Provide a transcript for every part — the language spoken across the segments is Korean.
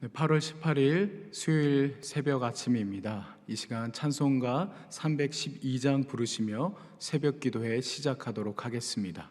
8월 18일 수요일 새벽 아침입니다. 이 시간 찬송가 312장 부르시며 새벽 기도회 시작하도록 하겠습니다.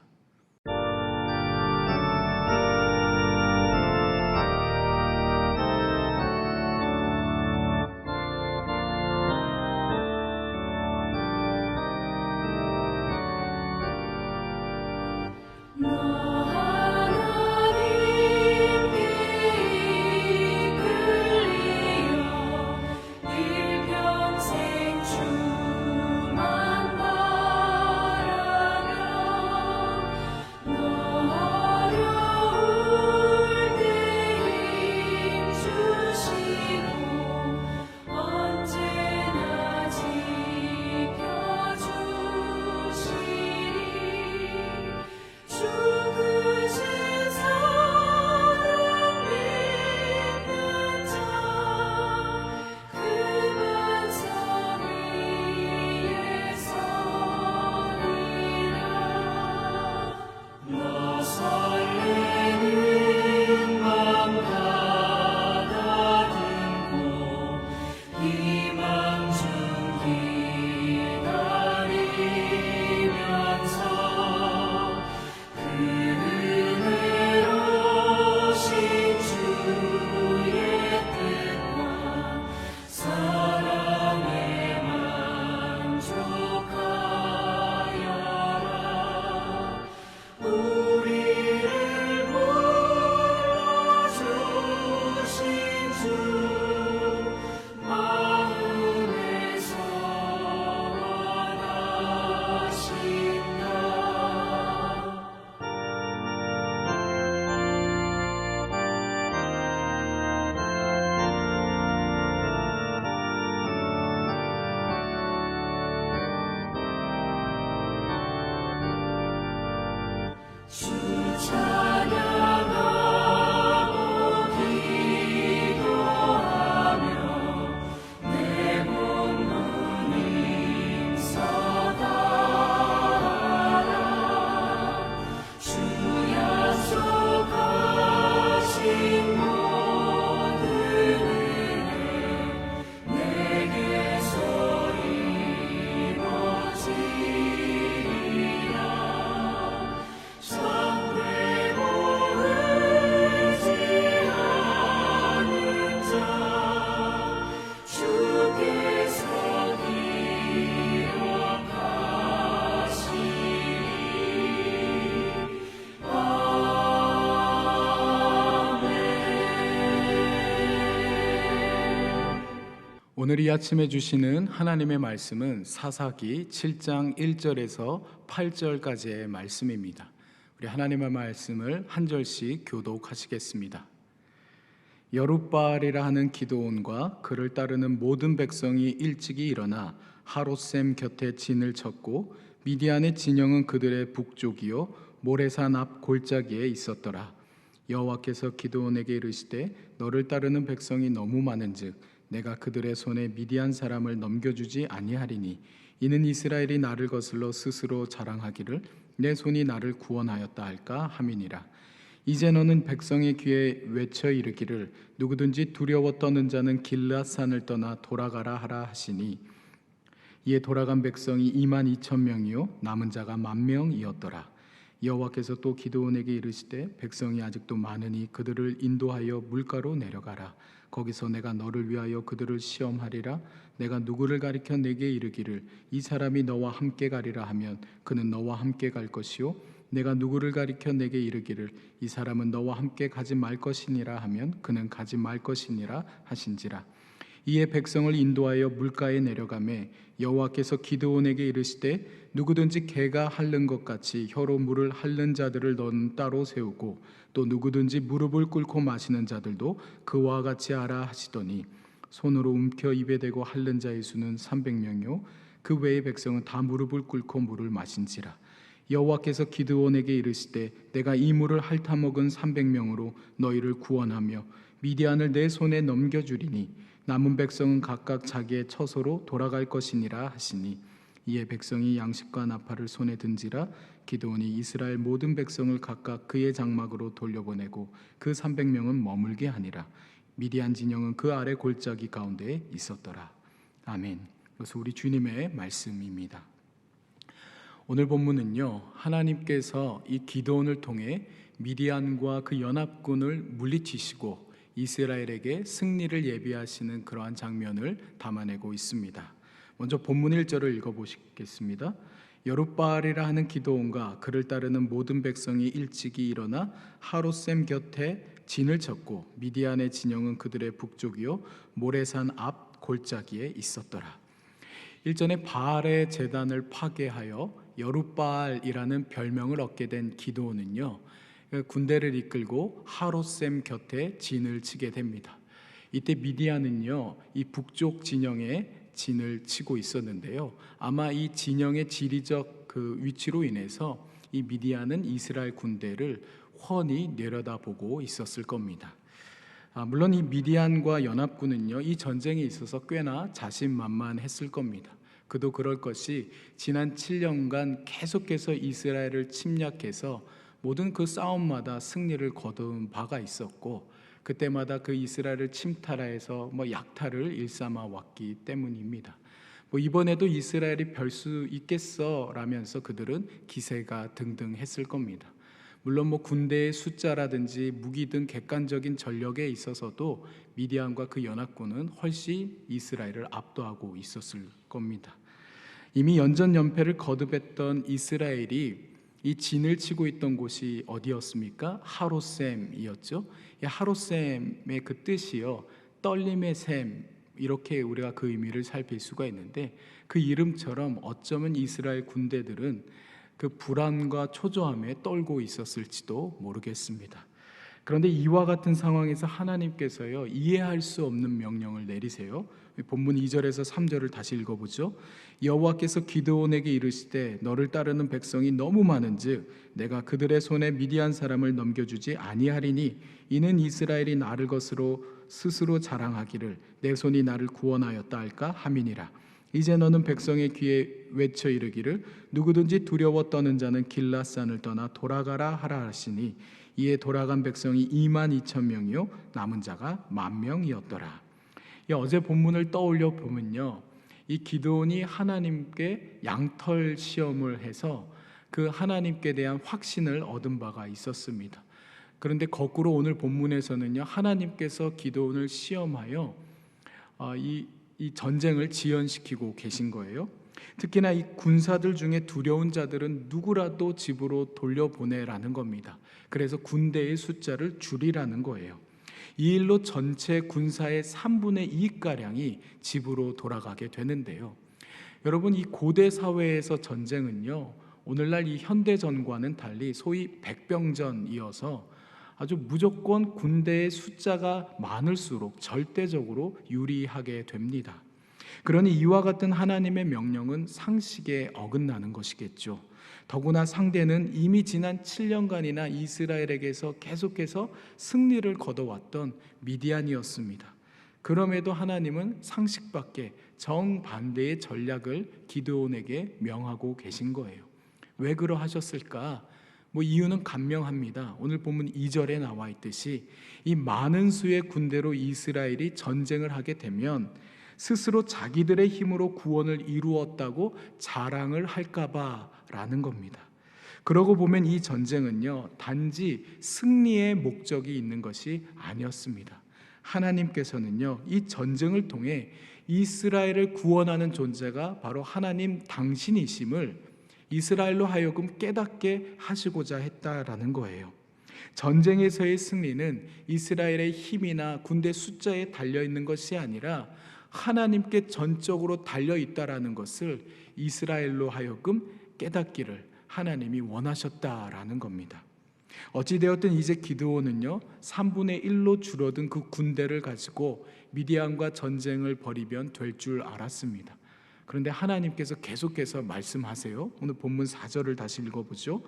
오늘 이 아침에 주시는 하나님의 말씀은 사사기 7장 1절에서 8절까지의 말씀입니다. 우리 하나님의 말씀을 한 절씩 교독하시겠습니다. 여룻바알이라 하는 기드온과 그를 따르는 모든 백성이 일찍이 일어나 하롯셈 곁에 진을 쳤고 미디안의 진영은 그들의 북쪽이요 모레산 앞 골짜기에 있었더라. 여호와께서 기드온에게 이르시되 너를 따르는 백성이 너무 많은즉 내가 그들의 손에 미디안 사람을 넘겨주지 아니하리니 이는 이스라엘이 나를 거슬러 스스로 자랑하기를 내 손이 나를 구원하였다 할까 함이니라. 이제 너는 백성의 귀에 외쳐 이르기를 누구든지 두려워 떠는 자는 길앗산을 떠나 돌아가라 하라 하시니 이에 돌아간 백성이 22,000명이요 남은 자가 10,000명이었더라. 여호와께서 또 기드온에게 이르시되 백성이 아직도 많으니 그들을 인도하여 물가로 내려가라. 거기서 내가 너를 위하여 그들을 시험하리라. 내가 누구를 가리켜 내게 이르기를 이 사람이 너와 함께 가리라 하면 그는 너와 함께 갈 것이요 내가 누구를 가리켜 내게 이르기를 이 사람은 너와 함께 가지 말 것이니라 하면 그는 가지 말 것이니라 하신지라. 이에 백성을 인도하여 물가에 내려가매 여호와께서 기드온에게 이르시되 누구든지 개가 핥는 것 같이 혀로 물을 핥는 자들을 너는 따로 세우고 또 누구든지 무릎을 꿇고 마시는 자들도 그와 같이 하라 하시더니 손으로 움켜 입에 대고 핥는 자의 수는 300명이요 그 외의 백성은 다 무릎을 꿇고 물을 마신지라. 여호와께서 기드온에게 이르시되 내가 이 물을 핥아 먹은 300명으로 너희를 구원하며 미디안을 내 손에 넘겨주리니 남은 백성은 각각 자기의 처소로 돌아갈 것이니라 하시니 이에 백성이 양식과 나팔을 손에 든지라. 기드온이 이스라엘 모든 백성을 각각 그의 장막으로 돌려보내고 그 300명은 머물게 하니라. 미디안 진영은 그 아래 골짜기 가운데 있었더라. 아멘. 이것은 우리 주님의 말씀입니다. 오늘 본문은요, 하나님께서 이 기드온을 통해 미디안과 그 연합군을 물리치시고 이스라엘에게 승리를 예비하시는 그러한 장면을 담아내고 있습니다. 먼저 본문 1절을 읽어보시겠습니다. 여룻바알이라 하는 기드온과 그를 따르는 모든 백성이 일찍이 일어나 하롯셈 곁에 진을 쳤고 미디안의 진영은 그들의 북쪽이요 모레산 앞 골짜기에 있었더라. 일전에 바알의 제단을 파괴하여 여룻바알이라는 별명을 얻게 된 기드온은요, 군대를 이끌고 하롯셈 곁에 진을 치게 됩니다. 이때 미디안은요, 이 북쪽 진영에 진을 치고 있었는데요, 아마 이 진영의 지리적 그 위치로 인해서 이 미디안은 이스라엘 군대를 훤히 내려다보고 있었을 겁니다. 물론 이 미디안과 연합군은요, 이 전쟁에 있어서 꽤나 자신만만했을 겁니다. 그도 그럴 것이 지난 7년간 계속해서 이스라엘을 침략해서 모든 그 싸움마다 승리를 거둔 바가 있었고, 그때마다 그 이스라엘을 침탈하여서 약탈을 일삼아 왔기 때문입니다. 이번에도 이스라엘이 별 수 있겠어 라면서 그들은 기세가 등등했을 겁니다. 물론 군대의 숫자라든지 무기 등 객관적인 전력에 있어서도 미디안과 그 연합군은 훨씬 이스라엘을 압도하고 있었을 겁니다. 이미 연전연패를 거듭했던 이스라엘이 이 진을 치고 있던 곳이 어디였습니까? 하롯셈이었죠. 하롯셈의 그 뜻이요, 떨림의 셈, 이렇게 우리가 그 의미를 살필 수가 있는데, 그 이름처럼 어쩌면 이스라엘 군대들은 그 불안과 초조함에 떨고 있었을지도 모르겠습니다. 그런데 이와 같은 상황에서 하나님께서요, 이해할 수 없는 명령을 내리세요. 본문 2절에서 3절을 다시 읽어보죠. 여호와께서 기드온에게 이르시되 너를 따르는 백성이 너무 많은즉 내가 그들의 손에 미디안 사람을 넘겨주지 아니하리니 이는 이스라엘이 나를 것으로 스스로 자랑하기를 내 손이 나를 구원하였다 할까 함이니라. 이제 너는 백성의 귀에 외쳐 이르기를 누구든지 두려워 떠는 자는 길앗산을 떠나 돌아가라 하라 하시니 이에 돌아간 백성이 22,000명이요 남은 자가 10,000명이었더라. 어제 본문을 떠올려 보면요, 이 기드온이 하나님께 양털 시험을 해서 그 하나님께 대한 확신을 얻은 바가 있었습니다. 그런데 거꾸로 오늘 본문에서는요, 하나님께서 기드온을 시험하여 이 전쟁을 지연시키고 계신 거예요. 특히나 이 군사들 중에 두려운 자들은 누구라도 집으로 돌려보내라는 겁니다. 그래서 군대의 숫자를 줄이라는 거예요. 이 일로 전체 군사의 3분의 2가량이 집으로 돌아가게 되는데요. 여러분, 이 고대 사회에서 전쟁은요, 오늘날 이 현대전과는 달리 소위 백병전이어서 아주 무조건 군대의 숫자가 많을수록 절대적으로 유리하게 됩니다. 그러니 이와 같은 하나님의 명령은 상식에 어긋나는 것이겠죠. 더구나 상대는 이미 지난 7년간이나 이스라엘에게서 계속해서 승리를 거둬왔던 미디안이었습니다. 그럼에도 하나님은 상식 밖에 정반대의 전략을 기드온에게 명하고 계신 거예요. 왜 그러하셨을까? 이유는 간명합니다. 오늘 본문 2절에 나와 있듯이 이 많은 수의 군대로 이스라엘이 전쟁을 하게 되면 스스로 자기들의 힘으로 구원을 이루었다고 자랑을 할까봐 라는 겁니다. 그러고 보면 이 전쟁은요, 단지 승리의 목적이 있는 것이 아니었습니다. 하나님께서는요, 이 전쟁을 통해 이스라엘을 구원하는 존재가 바로 하나님 당신이심을 이스라엘로 하여금 깨닫게 하시고자 했다라는 거예요. 전쟁에서의 승리는 이스라엘의 힘이나 군대 숫자에 달려있는 것이 아니라 하나님께 전적으로 달려있다라는 것을 이스라엘로 하여금 깨닫기를 하나님이 원하셨다라는 겁니다. 어찌되었든 이제 기드온은요, 3분의 1로 줄어든 그 군대를 가지고 미디안과 전쟁을 벌이면 될 줄 알았습니다. 그런데 하나님께서 계속해서 말씀하세요. 오늘 본문 4절을 다시 읽어보죠.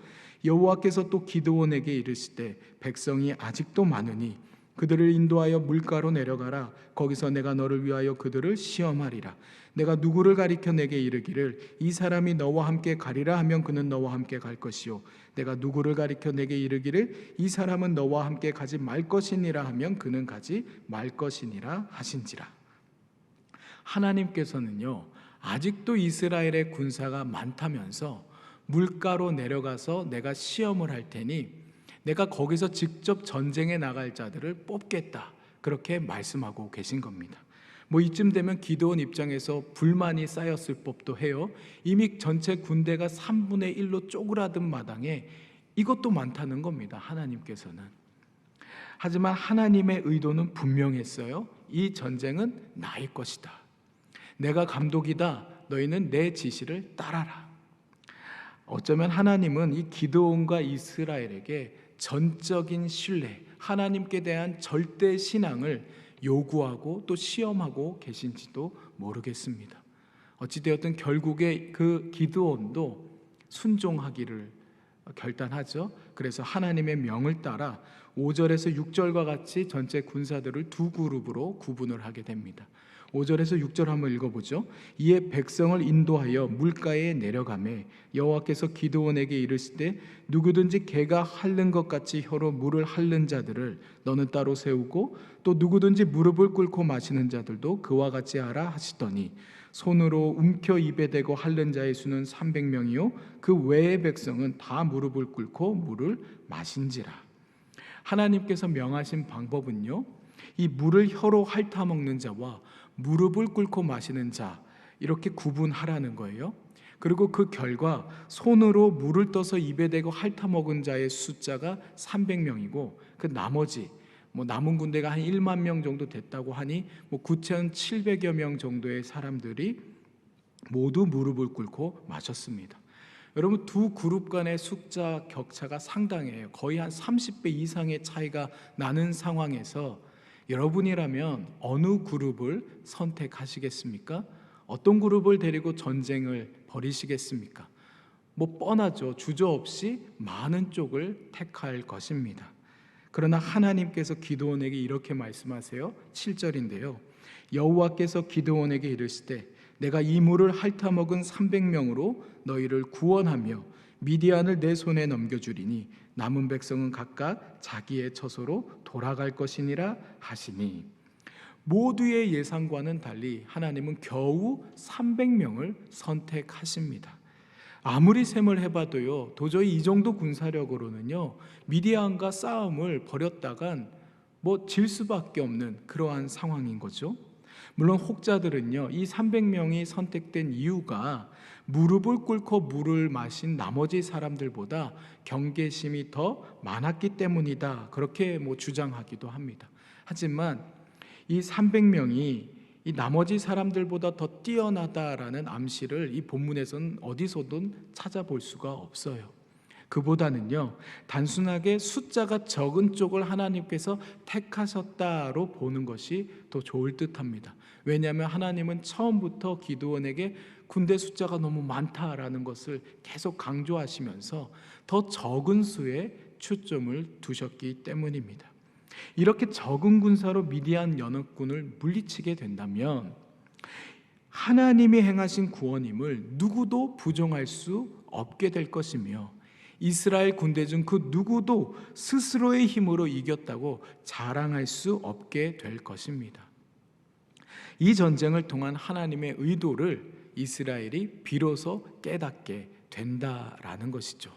여호와께서 또 기드온에게 이르시되 백성이 아직도 많으니 그들을 인도하여 물가로 내려가라. 거기서 내가 너를 위하여 그들을 시험하리라. 내가 누구를 가리켜 내게 이르기를 이 사람이 너와 함께 가리라 하면 그는 너와 함께 갈 것이요 내가 누구를 가리켜 내게 이르기를 이 사람은 너와 함께 가지 말 것이니라 하면 그는 가지 말 것이니라 하신지라. 하나님께서는요, 아직도 이스라엘의 군사가 많다면서 물가로 내려가서 내가 시험을 할 테니 내가 거기서 직접 전쟁에 나갈 자들을 뽑겠다, 그렇게 말씀하고 계신 겁니다. 이쯤 되면 기드온 입장에서 불만이 쌓였을 법도 해요. 이미 전체 군대가 3분의 1로 쪼그라든 마당에 이것도 많다는 겁니다, 하나님께서는. 하지만 하나님의 의도는 분명했어요. 이 전쟁은 나의 것이다. 내가 감독이다. 너희는 내 지시를 따라라. 어쩌면 하나님은 이 기드온과 이스라엘에게 전적인 신뢰, 하나님께 대한 절대 신앙을 요구하고 또 시험하고 계신지도 모르겠습니다. 어찌되었든 결국에 그 기드온도 순종하기를 결단하죠. 그래서 하나님의 명을 따라 5절에서 6절과 같이 전체 군사들을 두 그룹으로 구분을 하게 됩니다. 5절에서 6절 한번 읽어보죠. 이에 백성을 인도하여 물가에 내려가매 여호와께서 기드온에게 이르시되 누구든지 개가 핥는 것 같이 혀로 물을 핥는 자들을 너는 따로 세우고 또 누구든지 무릎을 꿇고 마시는 자들도 그와 같이 하라 하시더니 손으로 움켜 입에 대고 핥는 자의 수는 300명이요 그 외의 백성은 다 무릎을 꿇고 물을 마신지라. 하나님께서 명하신 방법은요, 이 물을 혀로 핥아 먹는 자와 무릎을 꿇고 마시는 자, 이렇게 구분하라는 거예요. 그리고 그 결과 손으로 물을 떠서 입에 대고 핥아 먹은 자의 숫자가 300명이고 그 나머지 남은 군대가 한 1만 명 정도 됐다고 하니 9,700여 명 정도의 사람들이 모두 무릎을 꿇고 마셨습니다. 여러분, 두 그룹 간의 숫자 격차가 상당해요. 거의 한 30배 이상의 차이가 나는 상황에서 여러분이라면 어느 그룹을 선택하시겠습니까? 어떤 그룹을 데리고 전쟁을 벌이시겠습니까? 뻔하죠. 주저없이 많은 쪽을 택할 것입니다. 그러나 하나님께서 기드온에게 이렇게 말씀하세요. 7절인데요. 여호와께서 기드온에게 이르시되 내가 이 물을 핥아 먹은 300명으로 너희를 구원하며 미디안을 내 손에 넘겨주리니 남은 백성은 각각 자기의 처소로 돌아갈 것이니라 하시니, 모두의 예상과는 달리 하나님은 겨우 300명을 선택하십니다. 아무리 셈을 해봐도요, 도저히 이 정도 군사력으로는요 미디안과 싸움을 벌였다간 질 수밖에 없는 그러한 상황인 거죠. 물론 혹자들은요, 이 300명이 선택된 이유가 무릎을 꿇고 물을 마신 나머지 사람들보다 경계심이 더 많았기 때문이다, 그렇게 주장하기도 합니다. 하지만 이 300명이 이 나머지 사람들보다 더 뛰어나다라는 암시를 이 본문에서는 어디서든 찾아볼 수가 없어요. 그보다는요, 단순하게 숫자가 적은 쪽을 하나님께서 택하셨다로 보는 것이 더 좋을 듯합니다. 왜냐하면 하나님은 처음부터 기드온에게 군대 숫자가 너무 많다라는 것을 계속 강조하시면서 더 적은 수에 초점을 두셨기 때문입니다. 이렇게 적은 군사로 미디안 연합군을 물리치게 된다면 하나님이 행하신 구원임을 누구도 부정할 수 없게 될 것이며 이스라엘 군대 중 그 누구도 스스로의 힘으로 이겼다고 자랑할 수 없게 될 것입니다. 이 전쟁을 통한 하나님의 의도를 이스라엘이 비로소 깨닫게 된다라는 것이죠.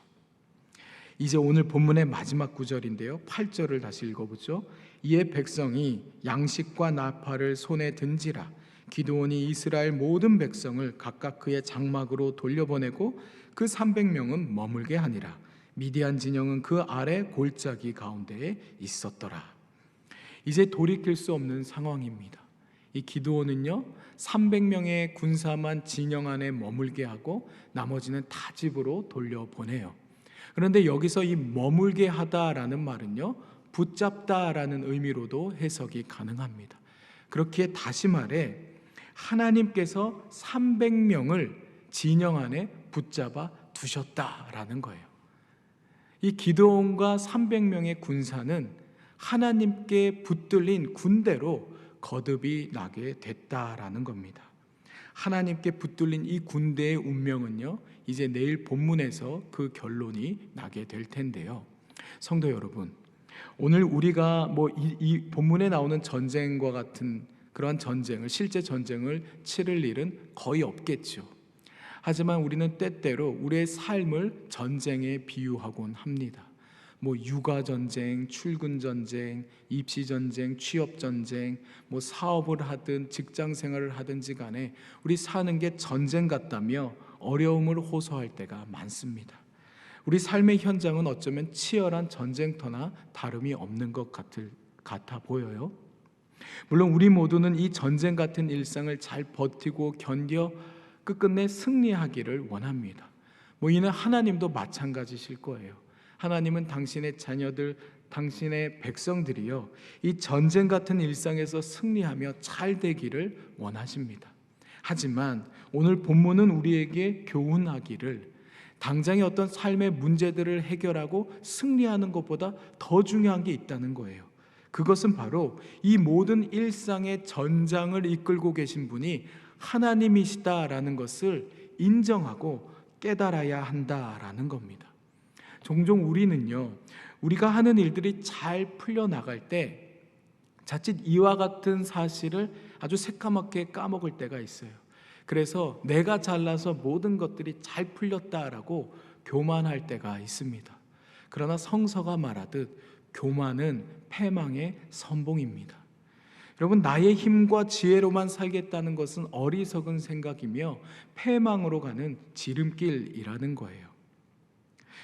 이제 오늘 본문의 마지막 구절인데요, 8절을 다시 읽어보죠. 이에 백성이 양식과 나팔을 손에 든지라. 기드온이 이스라엘 모든 백성을 각각 그의 장막으로 돌려보내고 그 300명은 머물게 하니라. 미디안 진영은 그 아래 골짜기 가운데에 있었더라. 이제 돌이킬 수 없는 상황입니다. 이 기드온은요, 300명의 군사만 진영 안에 머물게 하고 나머지는 다 집으로 돌려보내요. 그런데 여기서 이 머물게 하다라는 말은요, 붙잡다라는 의미로도 해석이 가능합니다. 그렇기에 다시 말해 하나님께서 300명을 진영 안에 붙잡아 두셨다라는 거예요. 이 기드온과 300명의 군사는 하나님께 붙들린 군대로 거듭이 나게 됐다라는 겁니다. 하나님께 붙들린 이 군대의 운명은요, 이제 내일 본문에서 그 결론이 나게 될 텐데요. 성도 여러분, 오늘 우리가 이 본문에 나오는 전쟁과 같은 그러한 전쟁을, 실제 전쟁을 치를 일은 거의 없겠죠. 하지만 우리는 때때로 우리의 삶을 전쟁에 비유하곤 합니다. 육아 전쟁, 출근 전쟁, 입시 전쟁, 취업 전쟁, 사업을 하든 직장 생활을 하든지 간에 우리 사는 게 전쟁 같다며 어려움을 호소할 때가 많습니다. 우리 삶의 현장은 어쩌면 치열한 전쟁터나 다름이 없는 것 같아 보여요. 물론 우리 모두는 이 전쟁 같은 일상을 잘 버티고 견뎌 끝끝내 승리하기를 원합니다. 이는 하나님도 마찬가지실 거예요. 하나님은 당신의 자녀들, 당신의 백성들이요, 이 전쟁 같은 일상에서 승리하며 잘 되기를 원하십니다. 하지만 오늘 본문은 우리에게 교훈하기를 당장의 어떤 삶의 문제들을 해결하고 승리하는 것보다 더 중요한 게 있다는 거예요. 그것은 바로 이 모든 일상의 전장을 이끌고 계신 분이 하나님이시다라는 것을 인정하고 깨달아야 한다라는 겁니다. 종종 우리는요, 우리가 하는 일들이 잘 풀려나갈 때 자칫 이와 같은 사실을 아주 새까맣게 까먹을 때가 있어요. 그래서 내가 잘나서 모든 것들이 잘 풀렸다라고 교만할 때가 있습니다. 그러나 성서가 말하듯 교만은 패망의 선봉입니다. 여러분, 나의 힘과 지혜로만 살겠다는 것은 어리석은 생각이며 패망으로 가는 지름길이라는 거예요.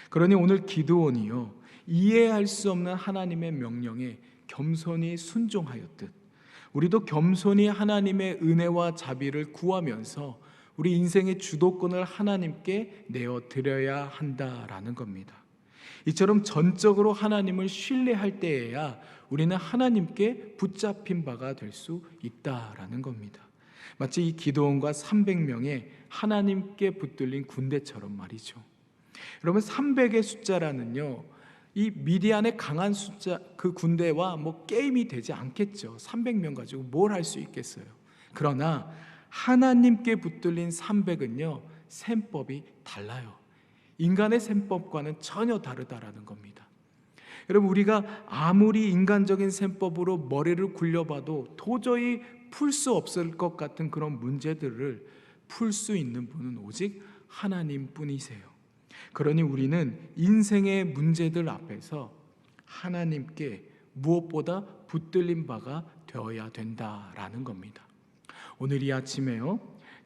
그러니 오늘 기드온이요, 이해할 수 없는 하나님의 명령에 겸손히 순종하였듯 우리도 겸손히 하나님의 은혜와 자비를 구하면서 우리 인생의 주도권을 하나님께 내어드려야 한다라는 겁니다. 이처럼 전적으로 하나님을 신뢰할 때에야 우리는 하나님께 붙잡힌 바가 될 수 있다라는 겁니다. 마치 이 기드온과 300명의 하나님께 붙들린 군대처럼 말이죠. 여러분, 300의 숫자라는요, 이 미디안의 강한 숫자, 그 군대와 게임이 되지 않겠죠. 300명 가지고 뭘 할 수 있겠어요. 그러나 하나님께 붙들린 300은요, 셈법이 달라요. 인간의 셈법과는 전혀 다르다라는 겁니다. 여러분, 우리가 아무리 인간적인 셈법으로 머리를 굴려봐도 도저히 풀 수 없을 것 같은 그런 문제들을 풀 수 있는 분은 오직 하나님뿐이세요. 그러니 우리는 인생의 문제들 앞에서 하나님께 무엇보다 붙들린 바가 되어야 된다라는 겁니다. 오늘 이 아침에요,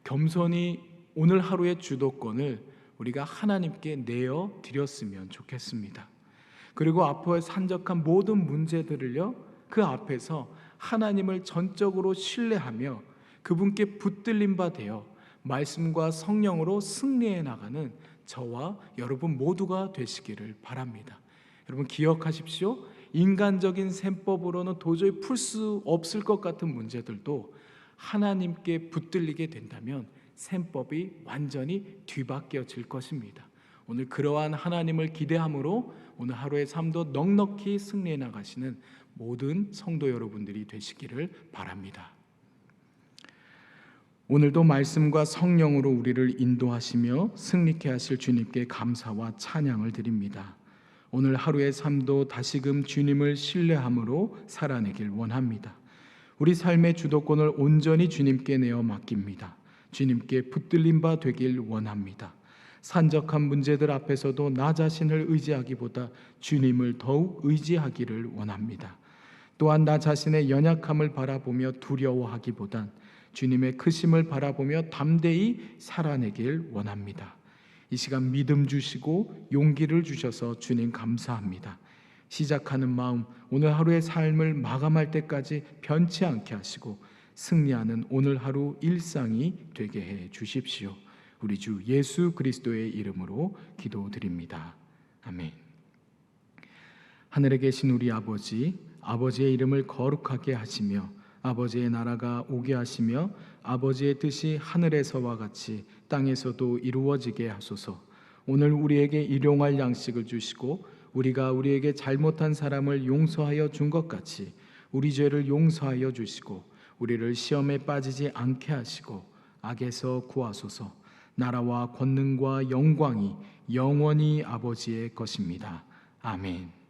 겸손히 오늘 하루의 주도권을 우리가 하나님께 내어 드렸으면 좋겠습니다. 그리고 앞으로 산적한 모든 문제들을요, 그 앞에서 하나님을 전적으로 신뢰하며 그분께 붙들린 바 되어 말씀과 성령으로 승리해 나가는 저와 여러분 모두가 되시기를 바랍니다. 여러분, 기억하십시오. 인간적인 셈법으로는 도저히 풀 수 없을 것 같은 문제들도 하나님께 붙들리게 된다면 셈법이 완전히 뒤바뀌어질 것입니다. 오늘 그러한 하나님을 기대함으로 오늘 하루의 삶도 넉넉히 승리해 나가시는 모든 성도 여러분들이 되시기를 바랍니다. 오늘도 말씀과 성령으로 우리를 인도하시며 승리케 하실 주님께 감사와 찬양을 드립니다. 오늘 하루의 삶도 다시금 주님을 신뢰함으로 살아내길 원합니다. 우리 삶의 주도권을 온전히 주님께 내어 맡깁니다. 주님께 붙들린 바 되길 원합니다. 산적한 문제들 앞에서도 나 자신을 의지하기보다 주님을 더욱 의지하기를 원합니다. 또한 나 자신의 연약함을 바라보며 두려워하기보단 주님의 크심을 바라보며 담대히 살아내길 원합니다. 이 시간 믿음 주시고 용기를 주셔서 주님 감사합니다. 시작하는 마음, 오늘 하루의 삶을 마감할 때까지 변치 않게 하시고 승리하는 오늘 하루 일상이 되게 해 주십시오. 우리 주 예수 그리스도의 이름으로 기도드립니다. 아멘. 하늘에 계신 우리 아버지, 아버지의 이름을 거룩하게 하시며 아버지의 나라가 오게 하시며 아버지의 뜻이 하늘에서와 같이 땅에서도 이루어지게 하소서. 오늘 우리에게 일용할 양식을 주시고 우리가 우리에게 잘못한 사람을 용서하여 준 것 같이 우리 죄를 용서하여 주시고 우리를 시험에 빠지지 않게 하시고 악에서 구하소서. 나라와 권능과 영광이 영원히 아버지의 것입니다. 아멘.